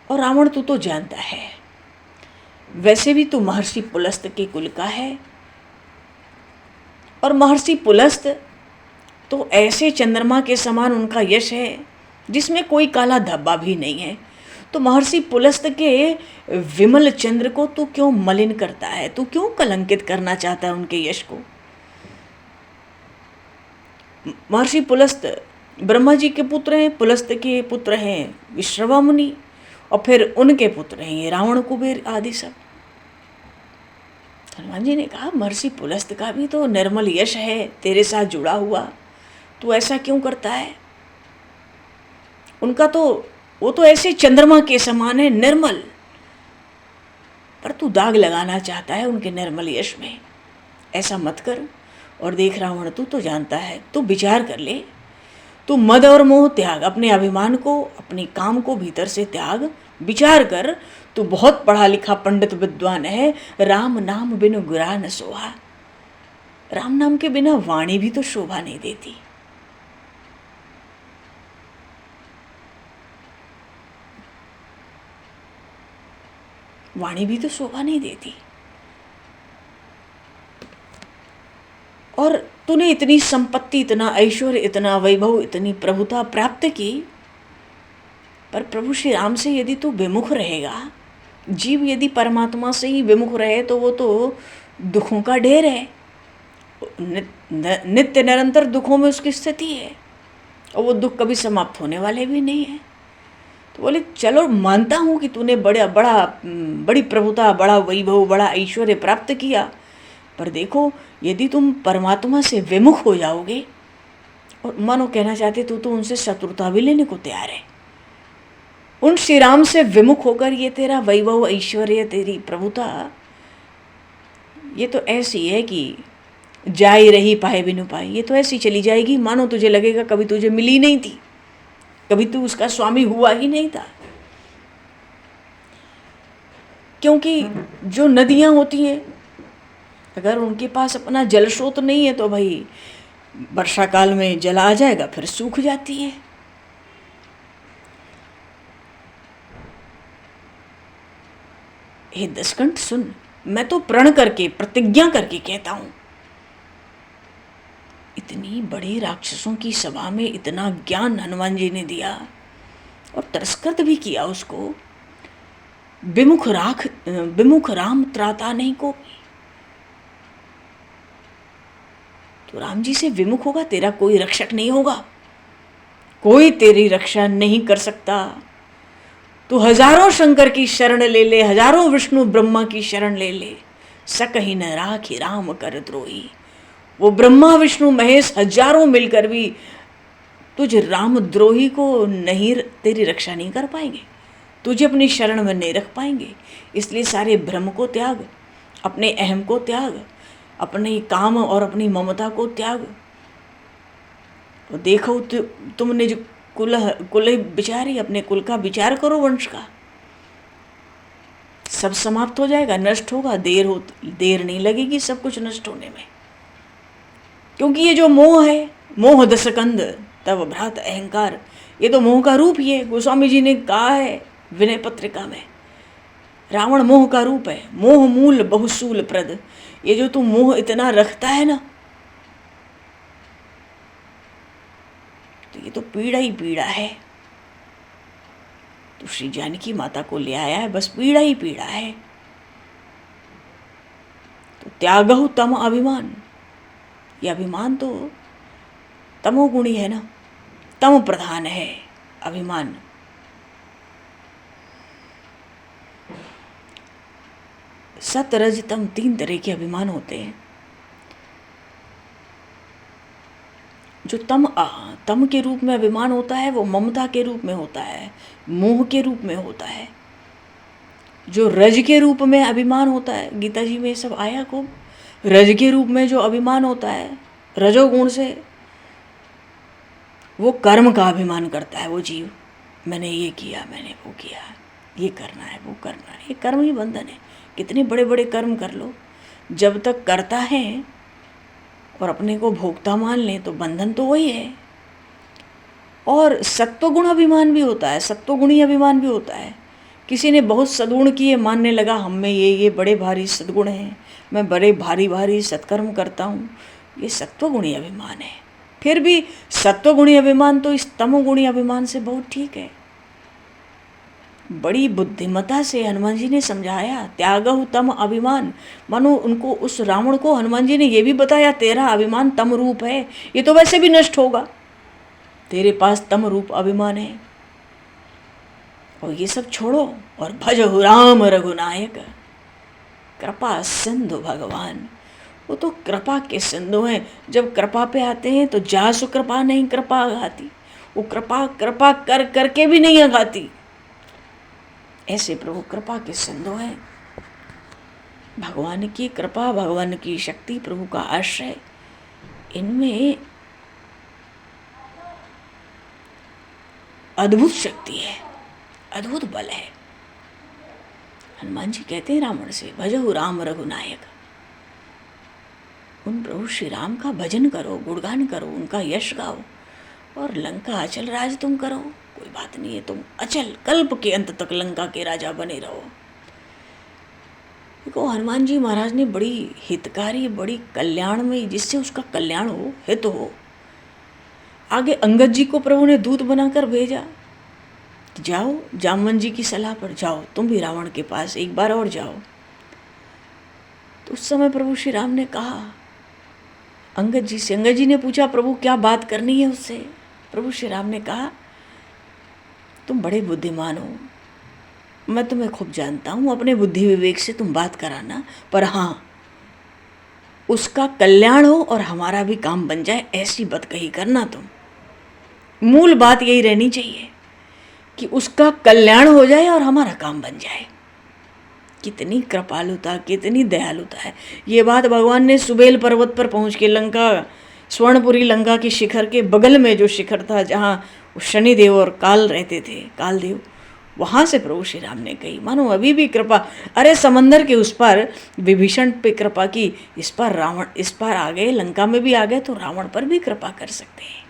और रावण तू तो जानता है, वैसे भी तू महर्षि पुलस्त के कुल का है, और महर्षि पुलस्त तो ऐसे चंद्रमा के समान उनका यश है जिसमें कोई काला धब्बा भी नहीं है। तो महर्षि पुलस्त के विमल चंद्र को तू क्यों मलिन करता है, तू क्यों कलंकित करना चाहता है उनके यश को। महर्षि पुलस्त ब्रह्मा जी के पुत्र हैं, पुलस्त के पुत्र हैं विश्रवा मुनि, और फिर उनके पुत्र हैं ये रावण कुबेर आदि सब। हनुमान जी ने कहा महर्षि पुलस्त का भी तो निर्मल यश है तेरे साथ जुड़ा हुआ, तू ऐसा क्यों करता है। उनका तो वो तो ऐसे चंद्रमा के समान है निर्मल, पर तू दाग लगाना चाहता है उनके निर्मल यश में। ऐसा मत कर। और देख रावण तू तो जानता है, तू विचार कर ले, तू मद और मोह त्याग, अपने अभिमान को, अपने काम को भीतर से त्याग, विचार कर। तू बहुत पढ़ा लिखा पंडित विद्वान है, राम नाम बिनु गुरा न सोहा। राम नाम के बिना वाणी भी तो शोभा नहीं देती। वाणी भी तो शोभा नहीं देती। और तूने इतनी संपत्ति, इतना ऐश्वर्य, इतना वैभव, इतनी प्रभुता प्राप्त की, पर प्रभु श्री राम से यदि तू विमुख रहेगा, जीव यदि परमात्मा से ही विमुख रहे तो वो तो दुखों का ढेर है, नित्य निरंतर दुखों में उसकी स्थिति है, और वो दुख कभी समाप्त होने वाले भी नहीं है। तो बोले चलो मानता हूँ कि तूने बड़ी प्रभुता, बड़ा वैभव, बड़ा ऐश्वर्य प्राप्त किया, पर देखो यदि तुम परमात्मा से विमुख हो जाओगे, और मानो कहना चाहते तू तो उनसे शत्रुता भी लेने को तैयार है, उन श्री राम से विमुख होकर ये तेरा वैभव, ऐश्वर्य, तेरी प्रभुता, ये तो ऐसी है कि जाई रही पाए बिनु पाए, ये तो ऐसी चली जाएगी मानो तुझे लगेगा कभी तुझे मिली नहीं थी, कभी तू उसका स्वामी हुआ ही नहीं था। क्योंकि जो नदियां होती हैं, अगर उनके पास अपना जल स्रोत नहीं है तो भाई वर्षा काल में जल आ जाएगा, फिर सूख जाती है। हे दशकंठ सुन, मैं तो प्रण करके, प्रतिज्ञा करके कहता हूं, इतनी बड़ी राक्षसों की सभा में इतना ज्ञान हनुमान जी ने दिया और तिरस्कृत भी किया उसको। विमुख राम त्राता नहीं को। तो राम जी से विमुख होगा, तेरा कोई रक्षक नहीं होगा, कोई तेरी रक्षा नहीं कर सकता। तू हजारों शंकर की शरण ले ले, हजारों विष्णु ब्रह्मा की शरण ले ले, सकहि न राखी राम कर द्रोही। वो ब्रह्मा विष्णु महेश हजारों मिलकर भी तुझ राम द्रोही को नहीं, तेरी रक्षा नहीं कर पाएंगे, तुझे अपनी शरण में नहीं रख पाएंगे। इसलिए सारे भ्रम को त्याग, अपने अहम को त्याग, अपने काम और अपनी ममता को त्याग। तो देखो तुमने जो कुल विचारी, अपने कुल का विचार करो, वंश का सब समाप्त हो जाएगा, नष्ट होगा, देर नहीं लगेगी सब कुछ नष्ट होने में। क्योंकि ये जो मोह है, मोह दशकंद तब भ्रात अहंकार, ये तो मोह का रूप ही है। गोस्वामी जी ने कहा है विनय पत्रिका में, रावण मोह का रूप है, मोह मूल बहुसूल प्रद। ये जो तू मोह इतना रखता है ना, तो ये तो पीड़ा ही पीड़ा है। तो श्री जानकी माता को ले आया है, बस पीड़ा ही पीड़ा है। तो त्यागहु तम अभिमान, ये अभिमान तो तमोगुणी है ना, तम प्रधान है अभिमान। सत रज तम, तीन तरह के अभिमान होते हैं। जो तम के रूप में अभिमान होता है वो ममता के रूप में होता है, मोह के रूप में होता है। जो रज के रूप में अभिमान होता है, गीता जी में सब आया को, रज के रूप में जो अभिमान होता है, रजोगुण से, वो कर्म का अभिमान करता है वो जीव। मैंने ये किया, मैंने वो किया, ये करना है, वो करना है। ये कर्म ही बंधन है। कितने बड़े बड़े कर्म कर लो, जब तक करता है और अपने को भोक्ता मान ले तो बंधन तो वही है। और सत्वगुण अभिमान भी होता है, सत्वगुणी अभिमान भी होता है। किसी ने बहुत सद्गुण किए, मानने लगा हम में ये बड़े भारी सद्गुण हैं, मैं बड़े भारी भारी सत्कर्म करता हूँ, ये सत्वगुणी अभिमान है। फिर भी सत्वगुणी अभिमान तो इस तमोगुणी अभिमान से बहुत ठीक है। बड़ी बुद्धिमता से हनुमान जी ने समझाया, त्यागहु तम अभिमान। मानो उनको, उस रावण को हनुमान जी ने ये भी बताया, तेरा अभिमान तम रूप है, ये तो वैसे भी नष्ट होगा, तेरे पास तम रूप अभिमान है, और ये सब छोड़ो और भजहु राम रघुनायक, कृपा सिंधु भगवान। वो तो कृपा के सिंधु हैं, जब कृपा पे आते हैं तो जासु कृपा नहीं कृपा आघाती। वो कृपा कृपा कर करके भी नहीं आघाती। ऐसे प्रभु कृपा के सिंधु हैं। भगवान की कृपा, भगवान की शक्ति, प्रभु का आश्रय, इनमें अद्भुत शक्ति है, अद्भुत बल है। हनुमान जी कहते हैं रावण से, भजहु राम रघुनायक, उन प्रभु श्री राम का भजन करो, गुणगान करो, उनका यश गाओ और लंका अचल राज तुम करो। कोई बात नहीं है, तुम अचल कल्प के अंत तक लंका के राजा बने रहो। देखो हनुमान जी महाराज ने बड़ी हितकारी, बड़ी कल्याण में, जिससे उसका कल्याण हो, हित हो। आगे अंगद जी को प्रभु ने दूत बनाकर भेजा, जाओ जामवन जी की सलाह पर जाओ, तुम भी रावण के पास एक बार और जाओ। तो उस समय प्रभु श्री राम ने कहा अंगद जी से, अंगद जी ने पूछा प्रभु क्या बात करनी है उससे। प्रभु श्री राम ने कहा तुम बड़े बुद्धिमान हो, मैं तुम्हें खूब जानता हूँ, अपने बुद्धि विवेक से तुम बात कराना, पर हाँ उसका कल्याण हो और हमारा भी काम बन जाए, ऐसी बात कही करना तुम। मूल बात यही रहनी चाहिए कि उसका कल्याण हो जाए और हमारा काम बन जाए। कितनी कृपालुता, कितनी दयालुता है। ये बात भगवान ने सुबेल पर्वत पर पहुंच के, लंका स्वर्णपुरी लंका के शिखर के बगल में जो शिखर था जहाँ शनिदेव और काल रहते थे, कालदेव, वहाँ से प्रभु श्री राम ने कही। मानो अभी भी कृपा, अरे समंदर के उस पार विभीषण पे कृपा की, इस पार रावण, इस पार आ गए, लंका में भी आ गए तो रावण पर भी कृपा कर सकते हैं।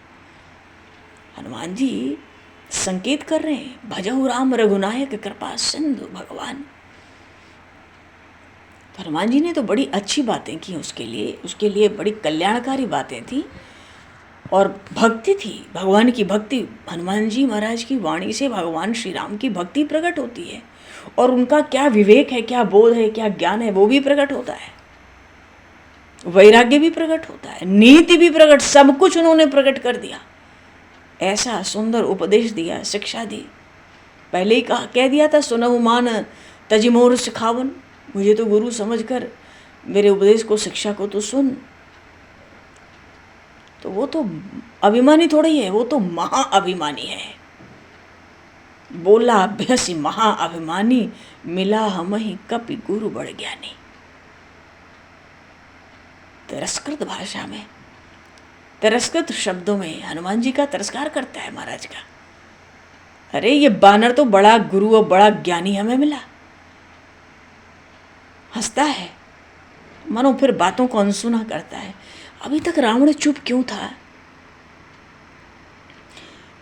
हनुमान जी संकेत कर रहे हैं, भजहु राम रघुनायक कृपा सिंधु भगवान। हनुमान जी ने तो बड़ी अच्छी बातें की उसके लिए बड़ी कल्याणकारी बातें थी और भक्ति थी, भगवान की भक्ति। हनुमान जी महाराज की वाणी से भगवान श्री राम की भक्ति प्रकट होती है और उनका क्या विवेक है, क्या बोध है, क्या ज्ञान है, वो भी प्रकट होता है। वैराग्य भी प्रकट होता है, नीति भी प्रकट, सब कुछ उन्होंने प्रकट कर दिया। ऐसा सुंदर उपदेश दिया, शिक्षा दी। पहले ही कह दिया था, सुनहु मान तजि मोर सिखावन, मुझे तो गुरु समझकर मेरे उपदेश को, शिक्षा को तो सुन। तो वो तो अभिमानी थोड़ी है, वो तो महाअभिमानी है। बोला अभ्यसी महाअभिमानी, मिला हमहि कपि गुरु बड़ ज्ञानी। तिरस्कृत भाषा में, तिरस्कृत शब्दों में हनुमान जी का तिरस्कार करता है महाराज का। अरे ये बानर तो बड़ा गुरु और बड़ा ज्ञानी हमें मिला, हंसता है, मानो फिर बातों को अनसुना करता है। अभी तक रावण चुप क्यों था?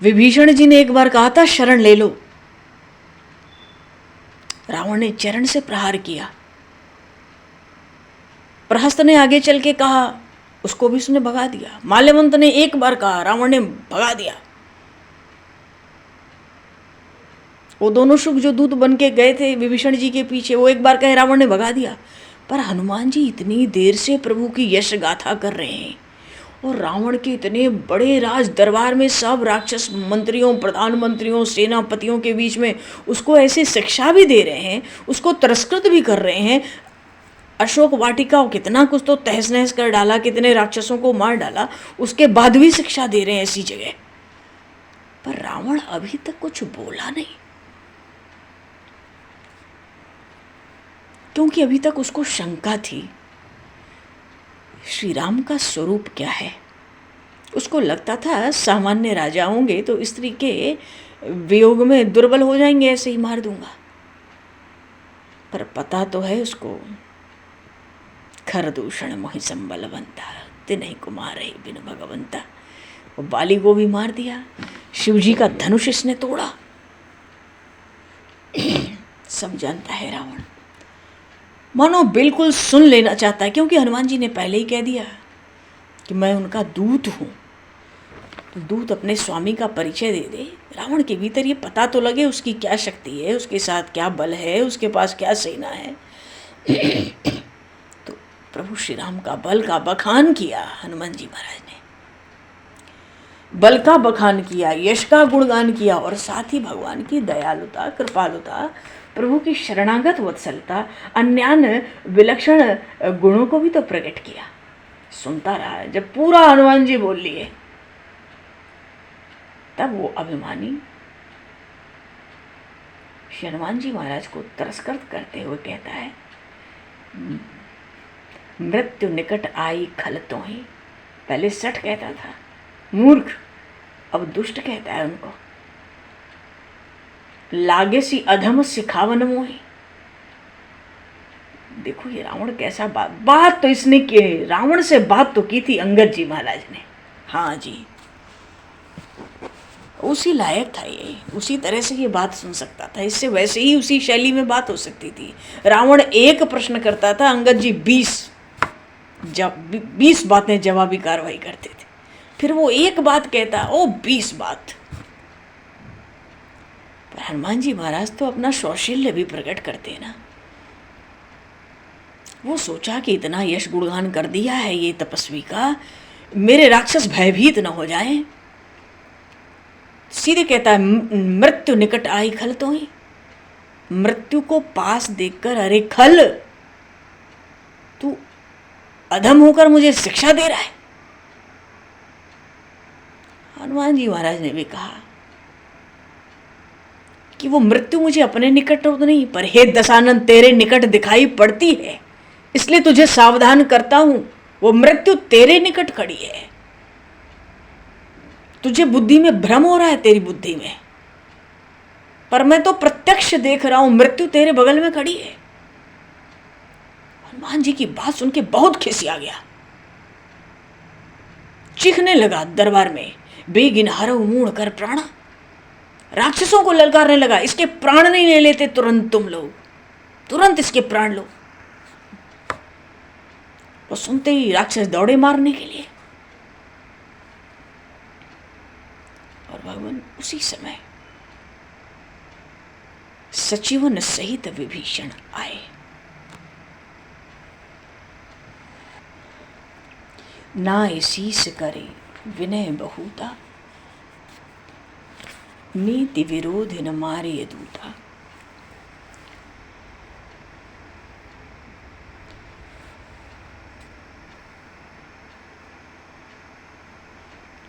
विभीषण जी ने एक बार कहा था शरण ले लो, रावण ने चरण से प्रहार किया। प्रहस्त ने आगे चल के कहा, उसको भी उसने भगा दिया। माल्यवंत ने एक बार कहा, रावण ने भगा दिया। वो दोनों शुक जो दूत बन के गए थे विभीषण जी के पीछे, वो एक बार कहे, रावण ने भगा दिया। पर हनुमान जी इतनी देर से प्रभु की यश गाथा कर रहे हैं और रावण के इतने बड़े राज दरबार में सब राक्षस मंत्रियों, प्रधानमंत्रियों, सेनापतियों के बीच में उसको ऐसे शिक्षा भी दे रहे हैं, उसको तिरस्कृत भी कर रहे हैं। अशोक वाटिका कितना कुछ तो तहस नहस कर डाला, कितने राक्षसों को मार डाला, उसके बाद भी शिक्षा दे रहे हैं ऐसी जगह। पर रावण अभी तक कुछ बोला नहीं, क्योंकि अभी तक उसको शंका थी श्री राम का स्वरूप क्या है। उसको लगता था सामान्य राजा होंगे तो स्त्री के वियोग में दुर्बल हो जाएंगे, ऐसे ही मार दूंगा। पर पता तो है उसको, खरदूषण मोहि संबलवंता, तिन्हि कुमार ही बिनु भगवंता। वो बाली को भी मार दिया, शिवजी का धनुष इसने तोड़ा। सब जानता है रावण, मानो बिल्कुल सुन लेना चाहता है, क्योंकि हनुमान जी ने पहले ही कह दिया कि मैं उनका दूत हूँ। तो दूत अपने स्वामी का परिचय दे दे, रावण के भीतर ये पता तो लगे उसकी क्या शक्ति है, उसके साथ क्या बल है, उसके पास क्या सेना है। तो प्रभु श्री राम का बल का बखान किया हनुमान जी महाराज ने, बल का बखान किया, यश का गुणगान किया और साथ ही भगवान की दयालुता, कृपालुता, प्रभु की शरणागत वत्सलता, अन्यान्य विलक्षण गुणों को भी तो प्रकट किया। सुनता रहा। जब पूरा हनुमान जी बोल लिए तब वो अभिमानी हनुमान जी महाराज को तिरस्कृत करते हुए कहता है, मृत्यु निकट आई खल तो ही। पहले सठ कहता था मूर्ख, अब दुष्ट कहता है उनको। लागे सी अधम सिखावन मोही। देखो ये रावण कैसा बात तो इसने की, रावण से बात तो की थी अंगद जी महाराज ने। हाँ जी, उसी लायक था ये, उसी तरह से ये बात सुन सकता था, इससे वैसे ही उसी शैली में बात हो सकती थी। रावण एक प्रश्न करता था, अंगद जी 20 बातें जवाबी कार्रवाई करते थे। फिर वो एक बात कहता, ओ 20 बात। पर हनुमान जी महाराज तो अपना कौशल्य भी प्रकट करते हैं ना। वो सोचा कि इतना यश गुणगान कर दिया है ये तपस्वी का, मेरे राक्षस भयभीत न हो जाएं। सीधे कहता है, मृत्यु निकट आई खल तो ही। मृत्यु को पास देखकर, अरे खल तू अधम होकर मुझे शिक्षा दे रहा है। हनुमान जी महाराज ने भी कहा कि वो मृत्यु मुझे अपने निकट तो नहीं, पर हे दशानन तेरे निकट दिखाई पड़ती है, इसलिए तुझे सावधान करता हूं। वो मृत्यु तेरे निकट खड़ी है, तुझे बुद्धि में भ्रम हो रहा है, तेरी बुद्धि में, पर मैं तो प्रत्यक्ष देख रहा हूं, मृत्यु तेरे बगल में खड़ी है। हनुमान जी की बात सुन के बहुत खिसिया गया, चीखने लगा दरबार में, बेगिन हरऊ मूढ़ कर प्राणा। राक्षसों को ललकारने लगा, इसके प्राण नहीं ले लेते तुरंत तुम लोग, तुरंत इसके प्राण लो। और सुनते ही राक्षस दौड़े मारने के लिए, और भगवान उसी समय सचिवन सहित विभीषण आए। नाय शीस करे विनय बहुता, नीति विरोध न मारे दूता।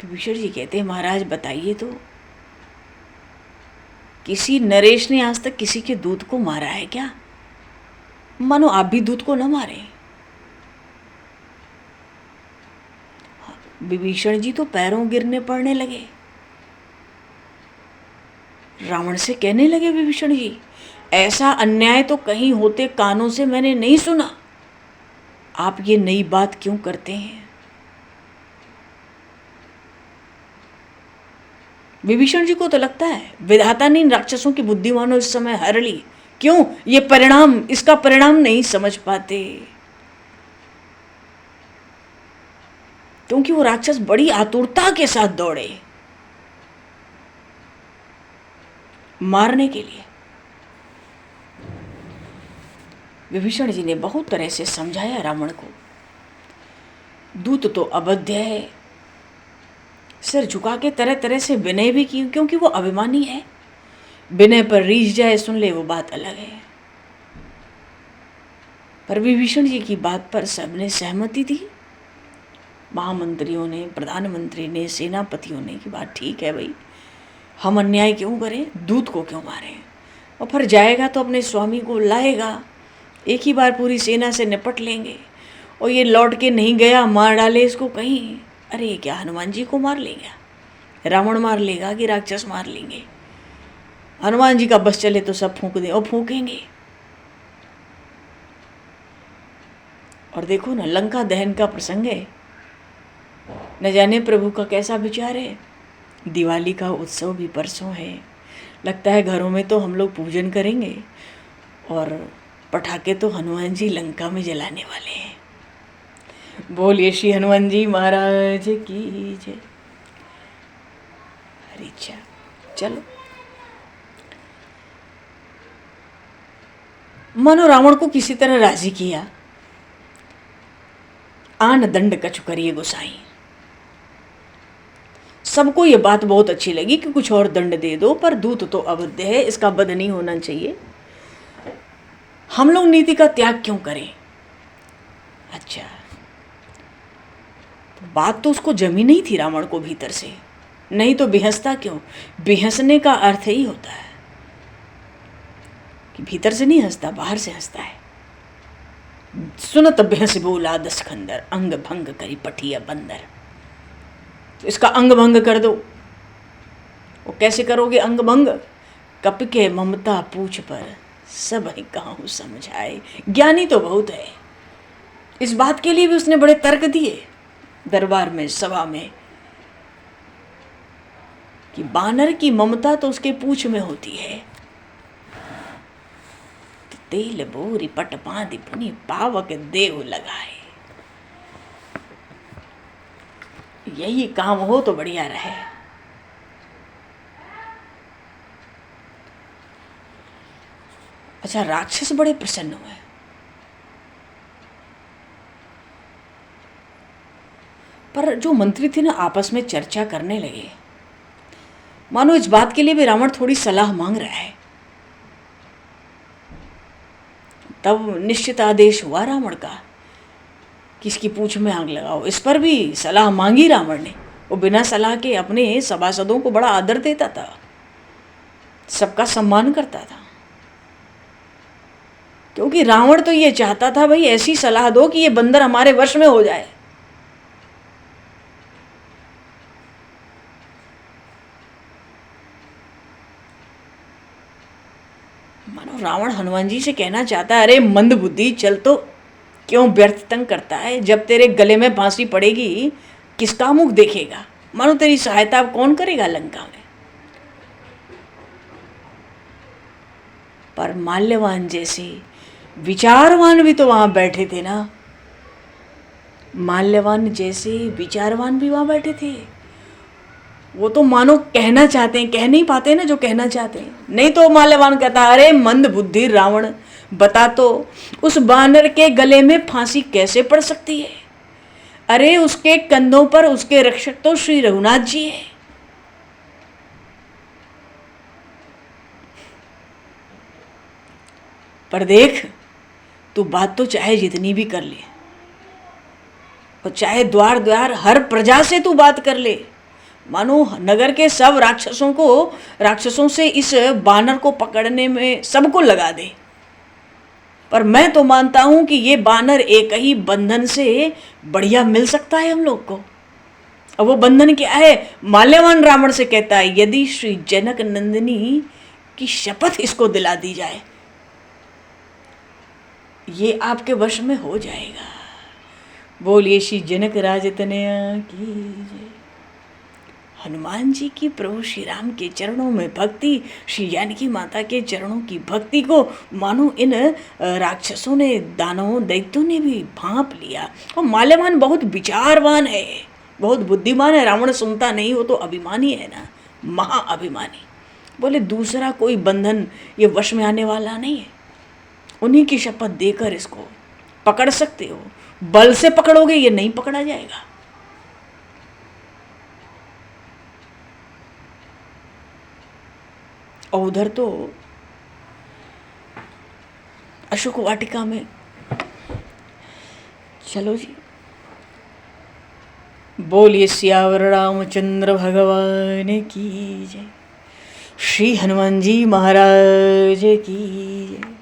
विभीषण जी कहते हैं, महाराज बताइए तो, किसी नरेश ने आज तक किसी के दूत को मारा है क्या? मानो आप भी दूत को न मारे। विभीषण जी तो पैरों गिरने पड़ने लगे, रावण से कहने लगे, विभीषण जी ऐसा अन्याय तो कहीं होते कानों से मैंने नहीं सुना, आप ये नई बात क्यों करते हैं? विभीषण जी को तो लगता है विधाता ने इन राक्षसों की बुद्धिमानों इस समय हर ली, क्यों? ये परिणाम, इसका परिणाम नहीं समझ पाते, क्योंकि वो राक्षस बड़ी आतुरता के साथ दौड़े मारने के लिए। विभीषण जी ने बहुत तरह से समझाया रावण को, दूत तो अबध्य है, सिर झुका के तरह तरह से विनय भी की, क्योंकि वो अभिमानी है, विनय पर रीझ जाए सुन ले वो बात अलग है। पर विभीषण जी की बात पर सबने सहमति दी, महामंत्रियों ने, प्रधानमंत्री ने, सेनापतियों ने कि बात ठीक है भाई, हम अन्याय क्यों करें, दूत को क्यों मारें, और फिर जाएगा तो अपने स्वामी को लाएगा, एक ही बार पूरी सेना से निपट लेंगे, और ये लौट के नहीं गया मार डाले इसको कहीं, अरे क्या हनुमान जी को मार लेगा, रावण मार लेगा कि राक्षस मार लेंगे? हनुमान जी का बस चले तो सब फूंक दें, और फूंकेंगे। और देखो ना, लंका दहन का प्रसंग है, न जाने प्रभु का कैसा विचार है। दिवाली का उत्सव भी परसों है, लगता है घरों में तो हम लोग पूजन करेंगे और पटाखे तो हनुमान जी लंका में जलाने वाले हैं। बोलिए श्री हनुमान जी महाराज की जय। हरी चलो, मनो रावण को किसी तरह राजी किया। आन दंड कछु करिए गोसाई। सबको ये बात बहुत अच्छी लगी कि कुछ और दंड दे दो, पर दूत तो अवध्य है, इसका वध नहीं होना चाहिए, हम लोग नीति का त्याग क्यों करें? अच्छा, तो बात तो उसको जमी नहीं थी रावण को भीतर से, नहीं तो बेहसता क्यों? बेहसने का अर्थ ही होता है कि भीतर से नहीं हंसता, बाहर से हंसता है। सुनत बेहस बोला दस खंदर, अंग भंग करी पठिया बंदर। तो इसका अंग भंग कर दो। वो कैसे करोगे अंग भंग? कप के ममता पूछ पर सब ही कहूँ समझाए। ज्ञानी तो बहुत है, इस बात के लिए भी उसने बड़े तर्क दिए दरबार में, सभा में, कि बानर की ममता तो उसके पूछ में होती है। तो तेल बोरी पट बांधि पुनि पावक देव लगाए। यही काम हो तो बढ़िया रहे। अच्छा, राक्षस बड़े प्रसन्न हुए। पर जो मंत्री थे ना, आपस में चर्चा करने लगे, मानो इस बात के लिए भी रावण थोड़ी सलाह मांग रहा है। तब निश्चित आदेश हुआ रावण का कि इसकी पूंछ में आग लगाओ। इस पर भी सलाह मांगी रावण ने। वो बिना सलाह के अपने सभासदों को बड़ा आदर देता था, सबका सम्मान करता था, क्योंकि रावण तो ये चाहता था भाई ऐसी सलाह दो कि ये बंदर हमारे वश में हो जाए। मानो रावण हनुमान जी से कहना चाहता है, अरे मंद बुद्धि, चल तो, क्यों व्यर्थ तंग करता है? जब तेरे गले में फांसी पड़ेगी किसका मुख देखेगा? मानो तेरी सहायता कौन करेगा लंका में? पर माल्यवान जैसे विचारवान भी तो वहां बैठे थे ना। माल्यवान जैसे विचारवान भी वहां बैठे थे। वो तो मानो कहना चाहते हैं, कह नहीं पाते ना जो कहना चाहते हैं। नहीं तो माल्यवान कहता, अरे मंद बुद्धि रावण, बता तो उस बानर के गले में फांसी कैसे पड़ सकती है? अरे उसके कंधों पर उसके रक्षक तो श्री रघुनाथ जी है। पर देख, तू बात तो चाहे जितनी भी कर ले, और चाहे द्वार द्वार हर प्रजा से तू बात कर ले, मानो नगर के सब राक्षसों से इस बानर को पकड़ने में सबको लगा दे, पर मैं तो मानता हूं कि ये बानर एक ही बंधन से बढ़िया मिल सकता है हम लोग को। और वो बंधन क्या है? माल्यवान रावण से कहता है, यदि श्री जनक नंदिनी की शपथ इसको दिला दी जाए, ये आपके वश में हो जाएगा। बोलिए श्री जनक राज तनया की जय। हनुमान जी की प्रभु श्री राम के चरणों में भक्ति, श्री जानकी माता के चरणों की भक्ति को मानो इन राक्षसों ने, दानवों, दैत्यों ने भी भांप लिया। और माल्यवान बहुत विचारवान है, बहुत बुद्धिमान है। रावण सुनता नहीं, वो तो अभिमानी है ना, महाअभिमानी। बोले दूसरा कोई बंधन ये वश में आने वाला नहीं है। उन्हीं की शपथ देकर इसको पकड़ सकते हो, बल से पकड़ोगे ये नहीं पकड़ा जाएगा। और उधर तो अशोक वाटिका में, चलो जी, बोलिए सियावर रामचंद्र भगवान की जय। श्री हनुमान जी महाराज की जय।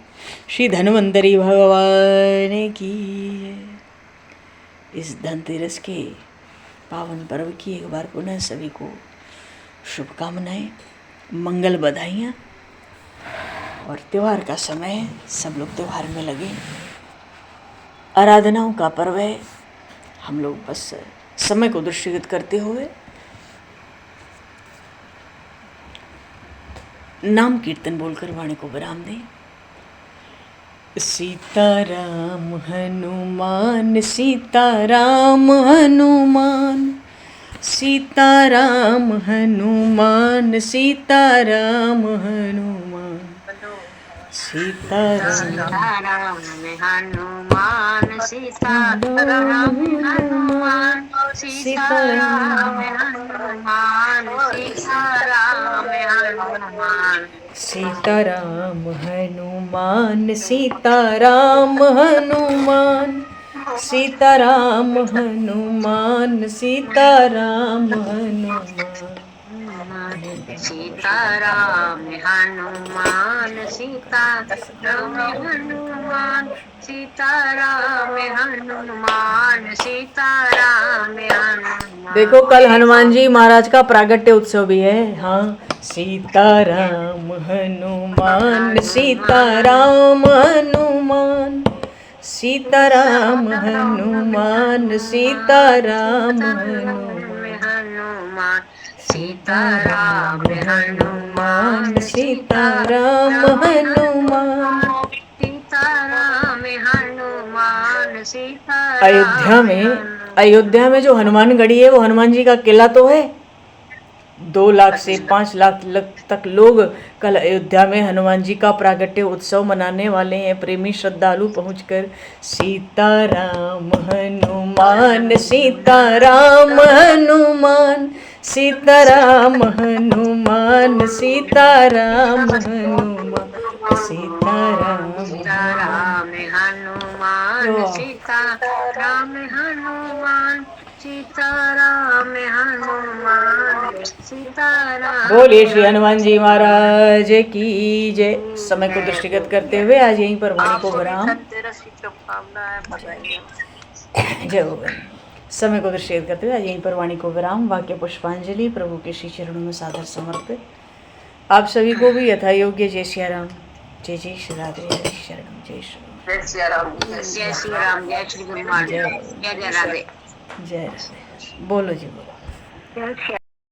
श्री धन्वंतरी भगवान की जय। इस धनतेरस के पावन पर्व की एक बार पुनः सभी को शुभकामनाएं, मंगल बधाइयाँ। और त्यौहार का समय है, सब लोग त्यौहार में लगे, आराधनाओं का पर्व है। हम लोग बस समय को दृष्टिगत करते हुए नाम कीर्तन बोलकर वाणी को विराम दें। सीताराम हनुमान, सीताराम हनुमान, सीताराम हनुमान, सीताराम हनुमान, सीताराम सीताराम हनुमान, सीताराम हनुमान, सीताराम हनुमान, सीताराम हनुमान, सीताराम हनुमान, सीताराम हनुमान, सीताराम हनुमान, सीताराम हनुमान। सीताराम हनुमान सीताराम हनुमान सीताराम हनुमान सीताराम हनुमान। देखो कल हनुमान जी महाराज का प्रागट्य उत्सव भी है। हाँ, सीताराम हनुमान सीताराम हनुमान सीताराम हनुमान सीताराम हनुमान हनुमान सीताराम हनुमान सीताराम हनुमान। सीताराम हनुमान सीताराम। अयोध्या में जो हनुमान गढ़ी है वो हनुमान जी का किला तो है। 2 लाख से 5 लाख तक लोग कल अयोध्या में हनुमान जी का प्रागट्य उत्सव मनाने वाले हैं। प्रेमी श्रद्धालु पहुंचकर सीताराम हनुमान सीताराम हनुमान सीताराम हनुमान सीताराम हनुमान सीताराम सीताराम हनुमान सीताराम हनुमान सीताराम हनुमान सीताराम। बोलिए श्री हनुमान जी महाराज की जय। समय को दृष्टिगत करते हुए आज यहीं पर वाणी को विराम। जय हो गई। समय को दृष्टिगत करते हुए आज यहीं पर वाणी को विराम। वाक्य पुष्पांजलि प्रभु के श्री चरणों में सादर समर्पित। आप सभी को भी यथा योग्य जय सिया राम, जय जय श्री राधे, जय शरणम, जय श्री जय श्री राम, जय श्री राम, जय श्री हनुमान, जय जय राधे, जय राधे। बोलो जी बोलो।